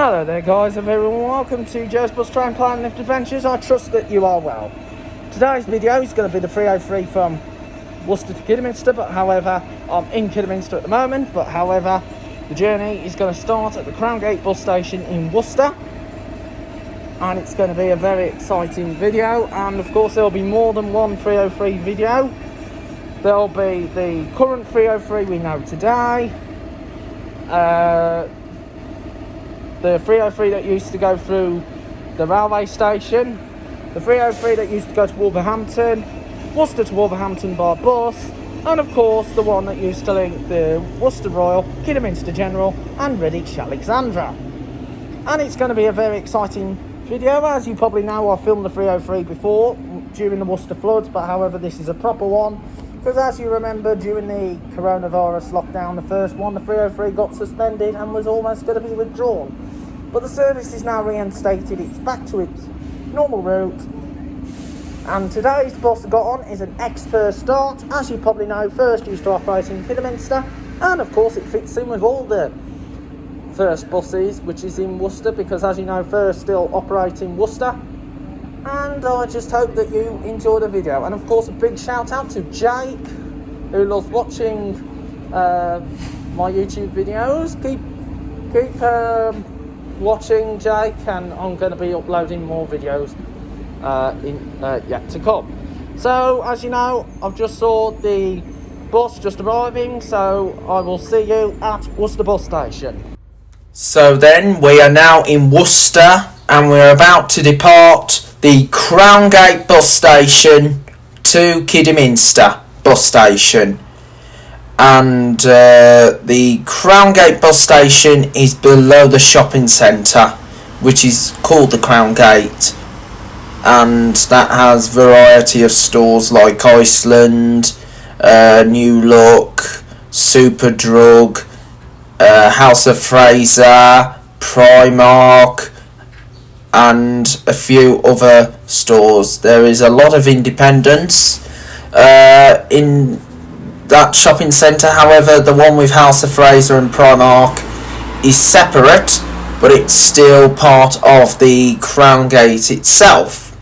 Hello there guys and everyone, welcome to Joe's Bus Train Plan and Lift Adventures. I trust that you are well. Today's video is going to be the 303 from Worcester to Kidderminster, but however, I'm in Kidderminster at the moment, but however, the journey is going to start at the Crowngate bus station in Worcester. And it's going to be a very exciting video, and of course there will be more than one 303 video. There will be the current 303 we know today, the 303 that used to go through the railway station, the 303 that used to go to Wolverhampton, Worcester to Wolverhampton by bus, and of course the one that used to link the Worcester Royal, Kidderminster General and Redditch Alexandra. And it's going to be a very exciting video. As you probably know, I filmed the 303 before during the Worcester floods, but however this is a proper one because as you remember, during the coronavirus lockdown, the first one, the 303 got suspended and was almost going to be withdrawn. But the service is now reinstated, it's back to its normal route. And today's bus got on is an ex-first start. As you probably know, first used to operate in Kidderminster, and of course it fits in with all the first buses, which is in Worcester, because as you know, first still operate in Worcester. And I just hope that you enjoy the video. And of course a big shout out to Jake, who loves watching my YouTube videos. Keep watching, Jake, and I'm going to be uploading more videos yet to come. So as you know, I've just saw the bus just arriving, so I will see you at Worcester bus station. So then we are now in Worcester and we're about to depart the Crowngate bus station to Kidderminster bus station. And the Crowngate bus station is below the shopping centre, which is called the Crowngate, and that has variety of stores like Iceland, New Look, Superdrug, House of Fraser, Primark, and a few other stores. There is a lot of independence in that shopping centre. However, the one with House of Fraser and Primark is separate, but it's still part of the Crowngate itself.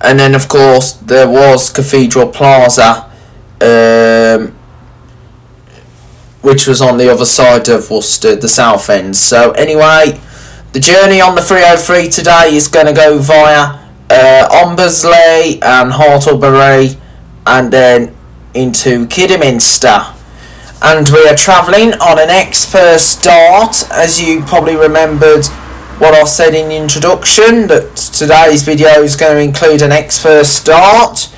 And then of course there was Cathedral Plaza, which was on the other side of Worcester, the south end. So anyway, the journey on the 303 today is going to go via Ombersley and Hartlebury and then into Kidderminster. And we are travelling on an ex-first start. As you probably remembered what I said in the introduction, that today's video is going to include an ex-first start,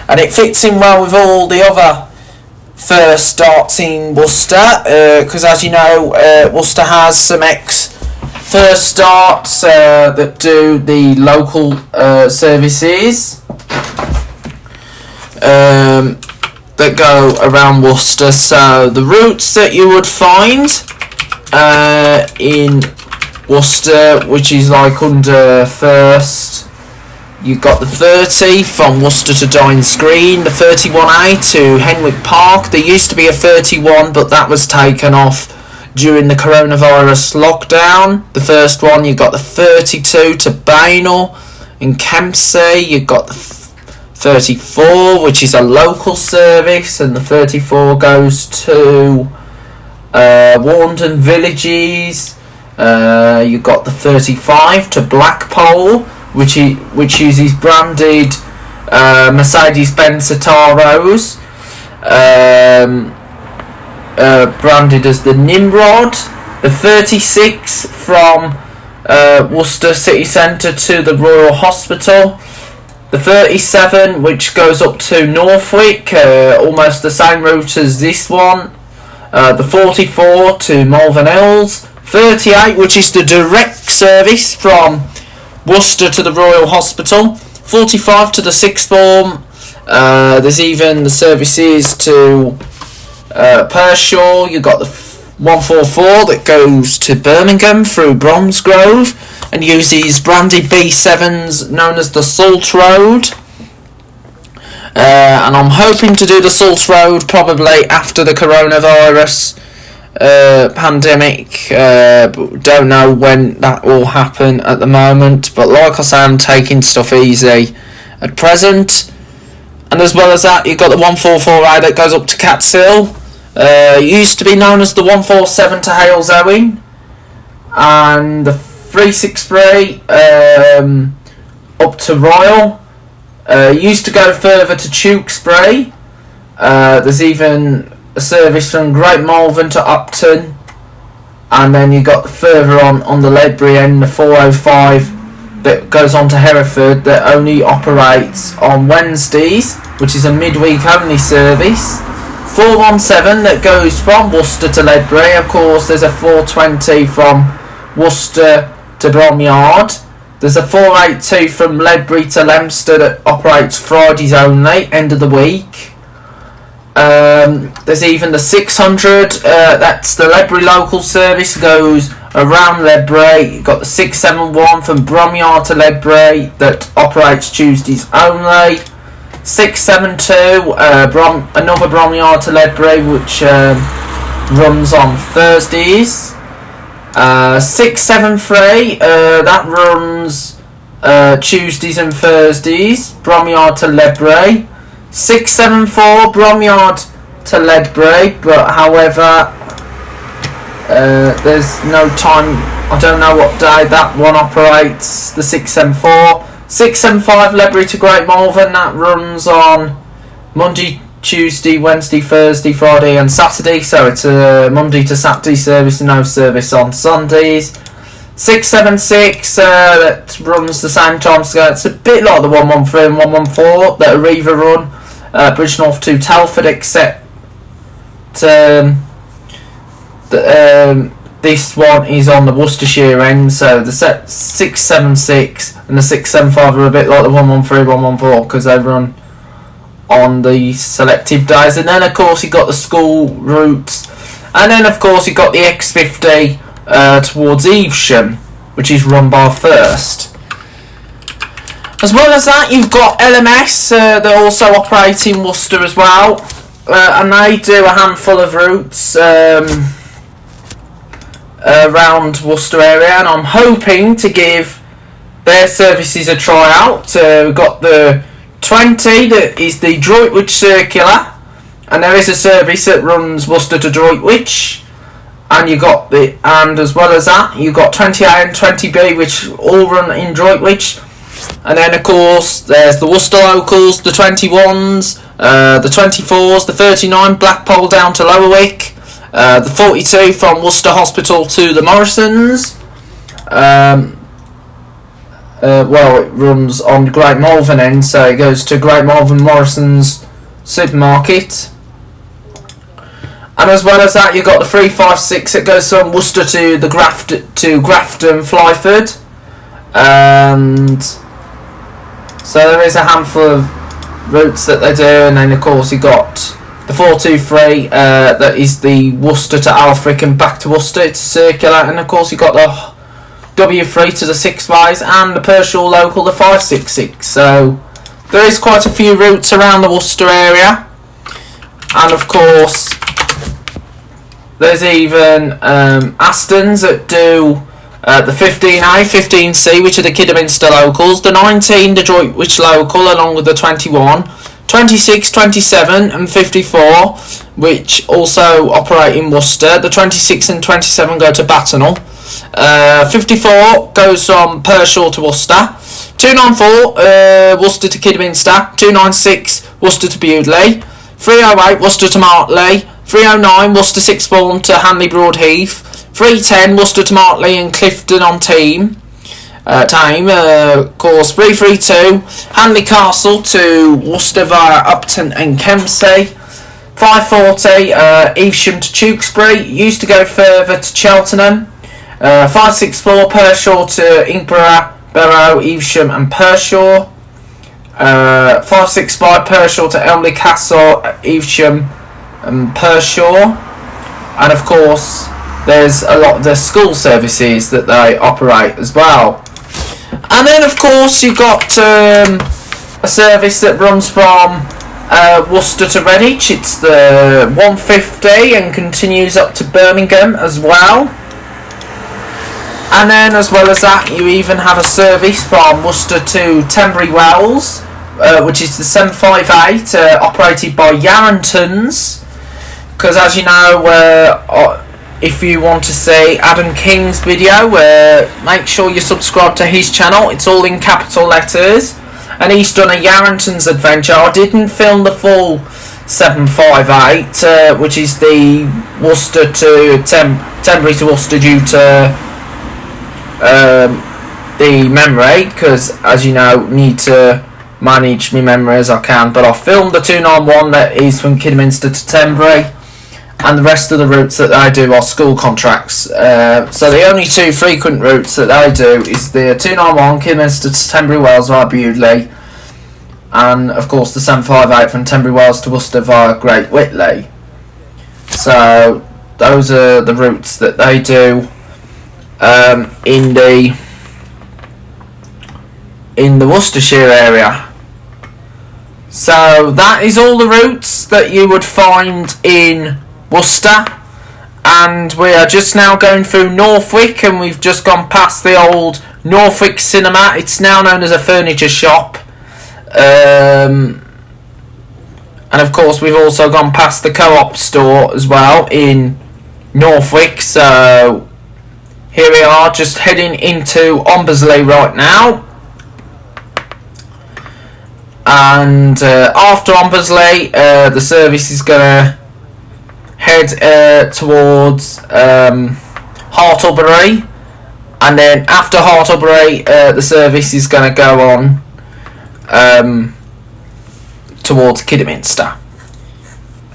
and it fits in well with all the other first starts in Worcester, because as you know, Worcester has some ex-first starts that do the local services that go around Worcester. So the routes that you would find in Worcester, which is like under first, you've got the 30 from Worcester to Dines Green, the 31A to Henwick Park. There used to be a 31, but that was taken off during the coronavirus lockdown. The first one, you've got the 32 to Bainall in Kempsey. You've got the 34, which is a local service, and the 34 goes to Warndon Villages. You've got the 35 to Blackpool, which uses branded Mercedes-Benz Citaros, branded as the Nimrod. The 36 from Worcester City Centre to the Royal Hospital. The 37, which goes up to Northwick, almost the same route as this one. The 44 to Malvern Hills. 38, which is the direct service from Worcester to the Royal Hospital. 45 to the Sixth Form. There's even the services to Pershore. You've got the 144 that goes to Birmingham through Bromsgrove and uses branded B7s known as the Salt Road. And I'm hoping to do the Salt Road probably after the coronavirus pandemic. Don't know when that will happen at the moment, but like I say, I'm taking stuff easy at present. And as well as that, you've got the 144A that goes up to Cat's Hill. It used to be known as the 147 to Hales Owen, and the 363 up to Royal. Used to go further to Tewkesbury. There's even a service from Great Malvern to Upton, and then you got further on the Ledbury end, the 405 that goes on to Hereford, that only operates on Wednesdays, which is a midweek only service. 417 that goes from Worcester to Ledbury. Of course, there's a 420 from Worcester to Bromyard. There's a 482 from Ledbury to Leominster that operates Fridays only, end of the week. There's even the 600, that's the Ledbury local service, goes around Ledbury. You've got the 671 from Bromyard to Ledbury that operates Tuesdays only. 672, another Bromyard to Ledbury, which runs on Thursdays. 673, that runs Tuesdays and Thursdays, Bromyard to Ledbury. 674, Bromyard to Ledbury, but however, there's no time, I don't know what day that one operates, the 674. 675, Ledbury to Great Malvern, that runs on Monday, Tuesday, Wednesday, Thursday, Friday and Saturday, so it's a Monday to Saturday service, no service on Sundays. 676, that runs the same time scale. It's a bit like the 113 and 114 that are either run Bridgnorth to Telford, except this one is on the Worcestershire end, so the 676 and the 675 are a bit like the 113, 114 because they run on the selective days. And then of course you got the school routes, and then of course you got the X50 towards Evesham, which is run by First. As well as that, you've got LMS that also operate in Worcester as well, and they do a handful of routes around Worcester area, and I'm hoping to give their services a try out. We've got the 20 that is the Droitwich Circular, and there is a service that runs Worcester to Droitwich, and you got and as well as that, you've got 20A and 20B which all run in Droitwich. And then of course there's the Worcester locals, the 21s, the 24s, the 39 Blackpool down to Lowerwick, the 42 from Worcester Hospital to the Morrisons. Well, it runs on Great Malvern end, so it goes to Great Malvern Morrisons supermarket. And as well as that, you've got the 356 that goes from Worcester to the Grafton Flyford. And so there is a handful of routes that they do, and then of course you got the 423 that is the Worcester to Alfric and back to Worcester. It's a circular, and of course you got the W3 to the 6 ways, and the Pershore local, the 566. So there is quite a few routes around the Worcester area, and of course there's even Astons that do the 15A, 15C, which are the Kidderminster locals, the 19, the Droitwich local, along with the 21, 26, 27 and 54, which also operate in Worcester. The 26 and 27 go to Battenall. 54 goes from Pershore to Worcester. 294, Worcester to Kidderminster. 296, Worcester to Bewdley. 308, Worcester to Martley. 309, Worcester Sixthbourne to Hanley Broadheath. 310, Worcester to Martley and Clifton on Tame. Course 332, Hanley Castle to Worcester via Upton and Kempsey. 540, Evesham to Tewkesbury. Used to go further to Cheltenham. 564, Pershore to Inkborough, Barrow, Evesham and Pershore. 565, Pershore to Elmley Castle, Evesham and Pershore. And of course there's a lot of the school services that they operate as well. And then of course you've got a service that runs from Worcester to Redditch, it's the 150 and continues up to Birmingham as well. And then, as well as that, you even have a service from Worcester to Tenbury Wells, which is the 758, operated by Yarringtons. Because, as you know, if you want to see Adam King's video, make sure you subscribe to his channel. It's all in capital letters. And he's done a Yarringtons adventure. I didn't film the full 758, which is the Worcester to Tenbury to Worcester due to the memory, because as you know, need to manage my memory as I can. But I filmed the 291 that is from Kidderminster to Tenbury, and the rest of the routes that I do are school contracts. So the only two frequent routes that I do is the 291 Kidderminster to Tenbury Wells via Bewdley, and of course the 758 from Tenbury Wells to Worcester via Great Whitley. So those are the routes that they do in the Worcestershire area. So that is all the routes that you would find in Worcester, and we are just now going through Northwick, and we've just gone past the old Northwick cinema. It's now known as a furniture shop, and of course we've also gone past the Co-op store as well in Northwick. So here we are, just heading into Ombersley right now. And after Ombersley, the service is going to head towards Hartlebury. And then after Hartlebury, the service is going to go on towards Kidderminster.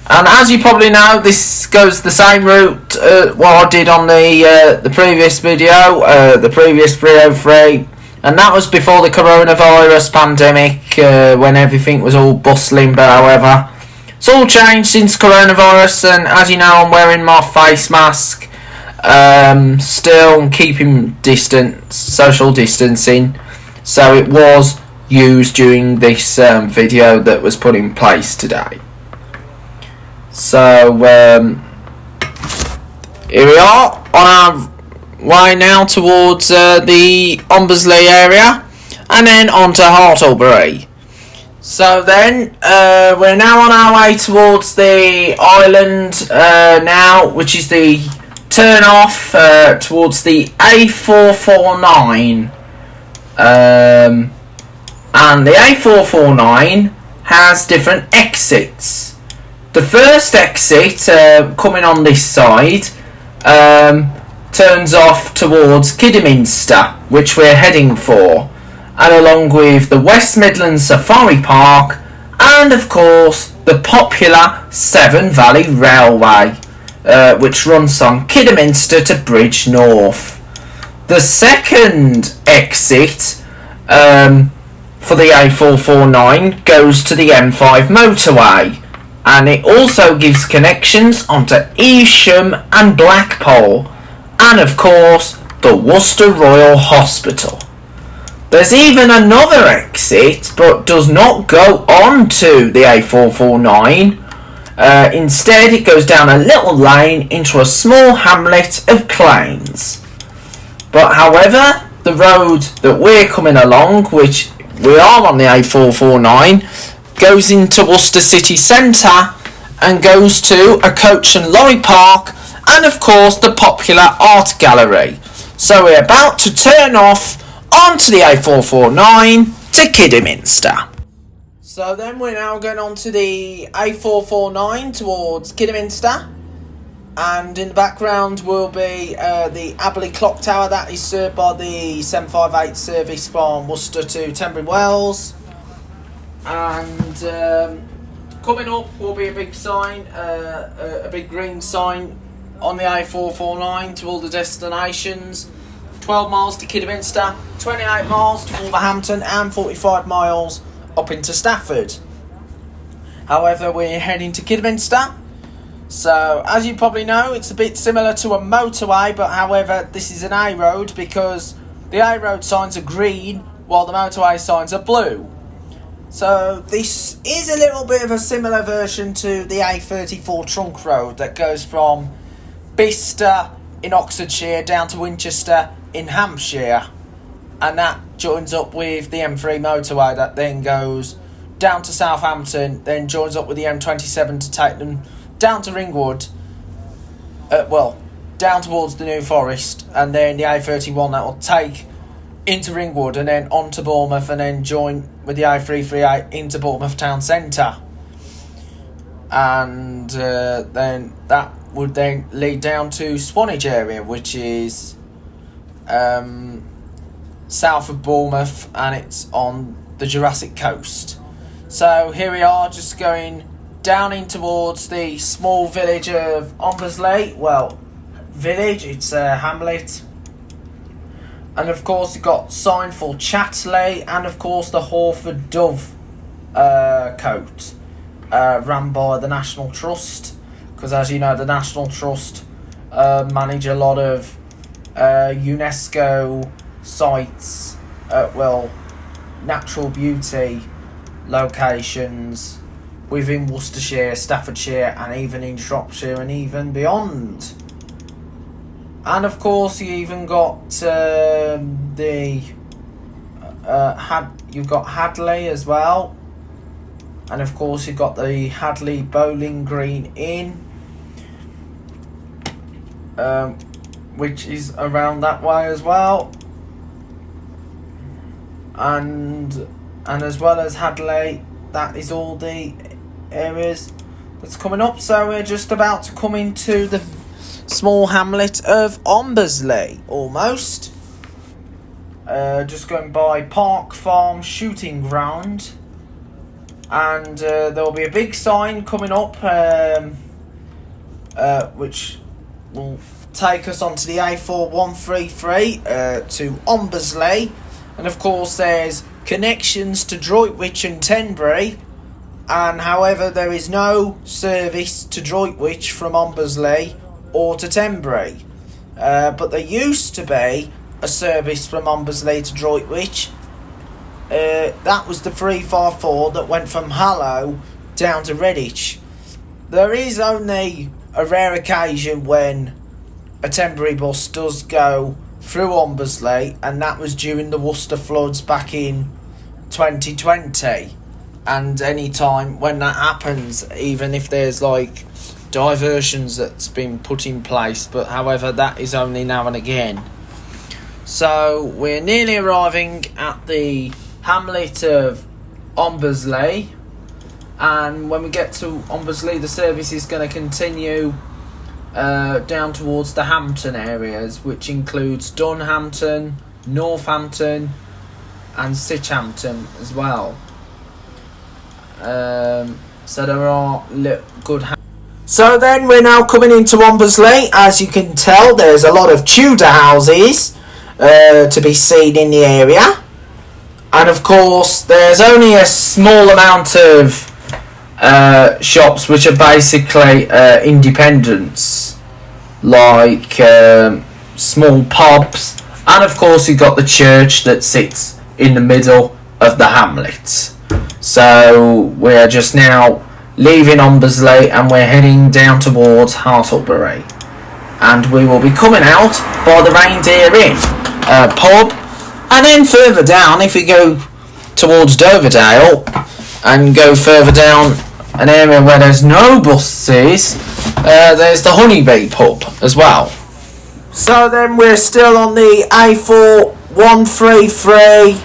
And as you probably know, this goes the same route what I did on the previous video, the previous 303, and that was before the coronavirus pandemic, when everything was all bustling. But however, it's all changed since coronavirus, and as you know, I'm wearing my face mask, still keeping distance, social distancing, so it was used during this video that was put in place today. So here we are on our way now towards the Ombersley area, and then on to Hartlebury. So then we're now on our way towards the island now, which is the turn off towards the A449, and the A449 has different exits. The first exit, coming on this side, turns off towards Kidderminster, which we're heading for, and along with the West Midlands Safari Park, and of course the popular Severn Valley Railway, which runs from Kidderminster to Bridge North. The second exit for the A449 goes to the M5 motorway, and it also gives connections onto Evesham and Blackpool, and of course the Worcester Royal Hospital. There's even another exit, but does not go on to the A449. Instead, it goes down a little lane into a small hamlet of Claines. But however, the road that we're coming along, which we are on the A449, goes into Worcester city centre and goes to a coach and lorry park, and of course the popular art gallery. So we're about to turn off onto the A449 to Kidderminster. So then we're now going on to the A449 towards Kidderminster, and in the background will be the Aberley Clock Tower that is served by the 758 service from Worcester to Tenbury Wells. And coming up will be a big sign, a big green sign on the A449 to all the destinations. 12 miles to Kidderminster, 28 miles to Wolverhampton, and 45 miles up into Stafford. However, we're heading to Kidderminster. So, as you probably know, it's a bit similar to a motorway, but however, this is an A road because the A road signs are green while the motorway signs are blue. So this is a little bit of a similar version to the A34 trunk road that goes from Bicester in Oxfordshire down to Winchester in Hampshire, and that joins up with the M3 motorway that then goes down to Southampton, then joins up with the M27 to take them down to Ringwood, down towards the New Forest, and then the A31 that will take into Ringwood and then on to Bournemouth, and then join with the A338 into Bournemouth town centre. And then that would then lead down to Swanage area, which is south of Bournemouth, and it's on the Jurassic Coast. So here we are, just going down in towards the small village of Ombersley. Well, village, it's a hamlet. And of course you've got sign for Chatley, and of course the Hawford Dove coat run by the National Trust, because as you know, the National Trust manage a lot of UNESCO sites, natural beauty locations within Worcestershire, Staffordshire, and even in Shropshire and even beyond. And of course you even got you've got Hadley as well, and of course you've got the Hadley Bowling Green Inn, which is around that way as well, and as well as Hadley, that is all the areas that's coming up. So we're just about to come into the small hamlet of Ombersley, almost. Just going by Park Farm Shooting Ground, and there'll be a big sign coming up which will take us onto the A4133 to Ombersley, and of course there's connections to Droitwich and Tenbury, and however there is no service to Droitwich from Ombersley or to Tenbury, but there used to be a service from Ombersley to Droitwich. That was the 354 that went from Harlow down to Redditch. There is only a rare occasion when a Tenbury bus does go through Ombersley, and that was during the Worcester floods back in 2020. And any time when that happens, even if there's like diversions that's been put in place, but however that is only now and again. So we're nearly arriving at the hamlet of Ombersley, and when we get to Ombersley the service is going to continue down towards the Hampton areas, which includes Dunhampton, Northampton and Sitchhampton as well. So there are good So then we're now coming into Ombersley. As you can tell, there's a lot of Tudor houses to be seen in the area, and of course there's only a small amount of shops which are basically independents, like small pubs, and of course you've got the church that sits in the middle of the hamlet. So we're just now leaving Ombersley and we're heading down towards Hartlebury, and we will be coming out by the Reindeer Inn pub, and then further down, if you go towards Doverdale and go further down an area where there's no buses, there's the Honeybee pub as well. So then we're still on the A4133,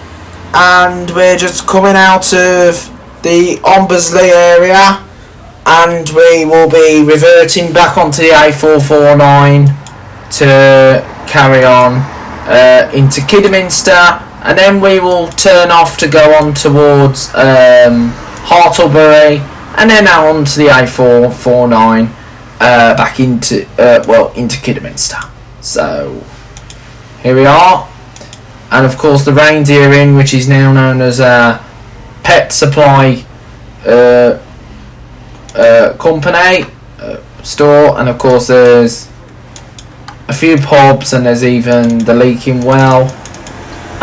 and we're just coming out of the Ombersley area, and we will be reverting back onto the A449 to carry on into Kidderminster, and then we will turn off to go on towards Hartlebury, and then now onto the A449 back into Kidderminster. So here we are, and of course the Reindeer Inn, which is now known as Pet Supply Company store, and of course there's a few pubs, and there's even the Leaking Well,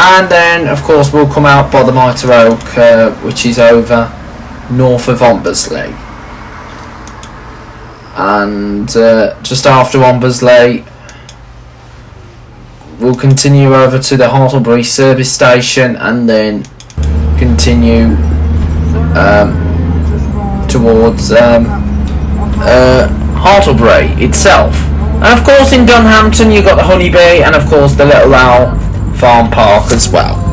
And then, of course, we'll come out by the Mitre Oak, which is over north of Ombersley. And just after Ombersley, we'll continue over to the Hartlebury service station and then continue towards Hartlebury itself. And of course in Dunhampton you've got the Honeybee and of course the Little Owl Farm Park as well.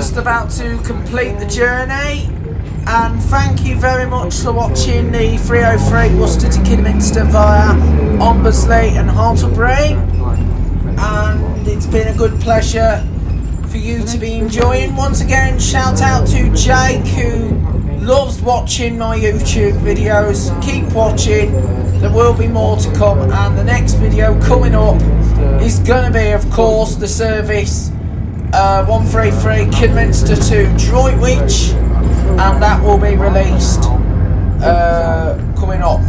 just about to complete the journey, and thank you very much for watching the 303 Worcester to Kidderminster via Ombersley and Hartlebury, and it's been a good pleasure for you to be enjoying. Once again, shout out to Jake, who loves watching my YouTube videos. Keep watching, there will be more to come, and the next video coming up is going to be, of course, the service 133 Kidderminster to Droitwich, and that will be released coming up.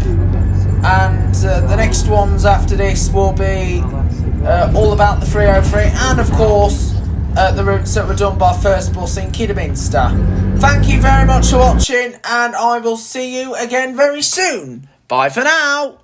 And the next ones after this will be all about the 303, and of course the routes that were done by First Bus in Kidderminster. Thank you very much for watching, and I will see you again very soon. Bye for now.